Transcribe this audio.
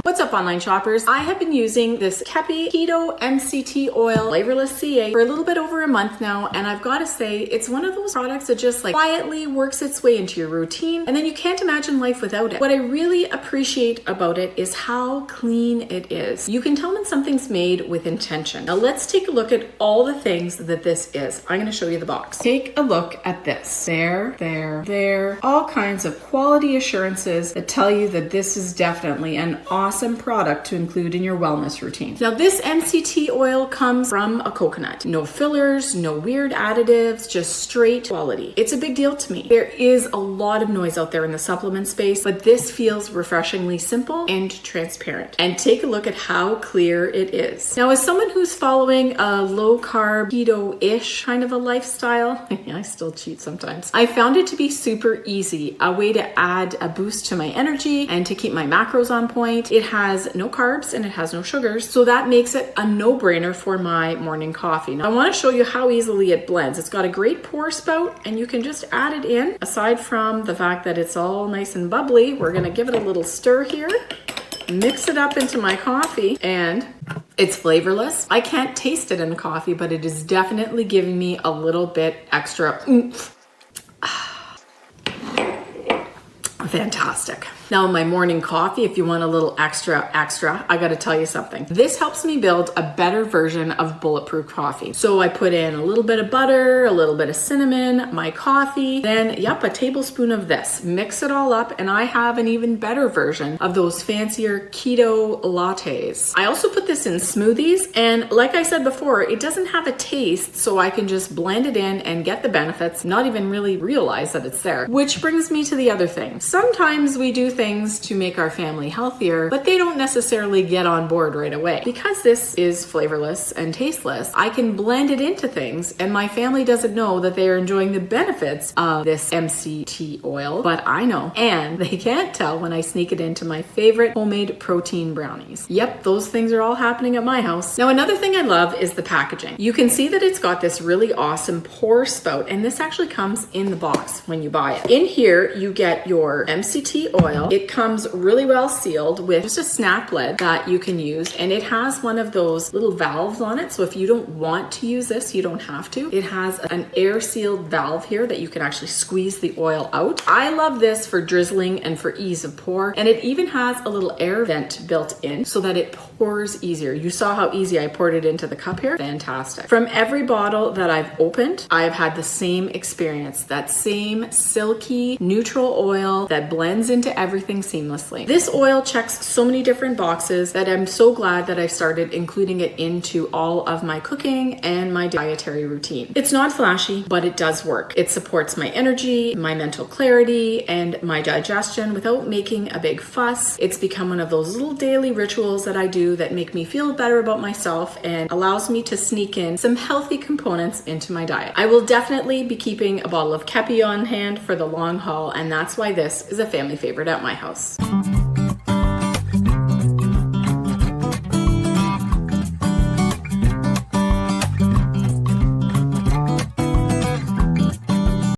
What's up, online shoppers? I have been using this Keppi Keto MCT Oil flavorless C8 for a little bit over a month now, and I've got to say it's one of those products that just like quietly works its way into your routine, and then you can't imagine life without it. What I really appreciate about it is how clean it is. You can tell when something's made with intention. Now let's take a look at all the things that this is. I'm going to show you the box. Take a look at this. There. All kinds of quality assurances that tell you that this is definitely an awesome product to include in your wellness routine. Now this MCT oil comes from a coconut. No fillers, no weird additives, just straight quality. It's a big deal to me. There is a lot of noise out there in the supplement space, but this feels refreshingly simple and transparent. And take a look at how clear it is. Now, as someone who's following a low-carb, keto-ish kind of a lifestyle, I still cheat sometimes, I found it to be super easy, a way to add a boost to my energy and to keep my macros on point. It has no carbs and it has no sugars, so that makes it a no-brainer for my morning coffee. Now, I want to show you how easily it blends. It's got a great pour spout and you can just add it in. Aside from the fact that it's all nice and bubbly, we're going to give it a little stir here, mix it up into my coffee, and it's flavorless. I can't taste it in coffee, but it is definitely giving me a little bit extra oomph. Fantastic. Now, my morning coffee, if you want a little extra, I gotta tell you something. This helps me build a better version of bulletproof coffee. So I put in a little bit of butter, a little bit of cinnamon, my coffee, then, a tablespoon of this. Mix it all up, and I have an even better version of those fancier keto lattes. I also put this in smoothies, and like I said before, it doesn't have a taste, so I can just blend it in and get the benefits, not even really realize that it's there. Which brings me to the other thing. Sometimes we do things to make our family healthier, but they don't necessarily get on board right away. Because this is flavorless and tasteless, I can blend it into things, and my family doesn't know that they are enjoying the benefits of this MCT oil, but I know, and they can't tell when I sneak it into my favorite homemade protein brownies. Yep, those things are all happening at my house. Now, another thing I love is the packaging. You can see that it's got this really awesome pour spout, and this actually comes in the box when you buy it. In here, you get your MCT oil. It comes really well sealed with just a snap lid that you can use, and it has one of those little valves on it, so if you don't want to use this, you don't have to. It has an air sealed valve here that you can actually squeeze the oil out. I love this for drizzling and for ease of pour, and it even has a little air vent built in so that it pours easier. You saw how easy I poured it into the cup here. Fantastic. From every bottle that I've opened, I've had the same experience, that same silky neutral oil that blends into everything seamlessly. This oil checks so many different boxes that I'm so glad that I started including it into all of my cooking and my dietary routine. It's not flashy, but it does work. It supports my energy, my mental clarity, and my digestion without making a big fuss. It's become one of those little daily rituals that I do that make me feel better about myself and allows me to sneak in some healthy components into my diet. I will definitely be keeping a bottle of Keppi on hand for the long haul, and that's why this is a family favorite at my house.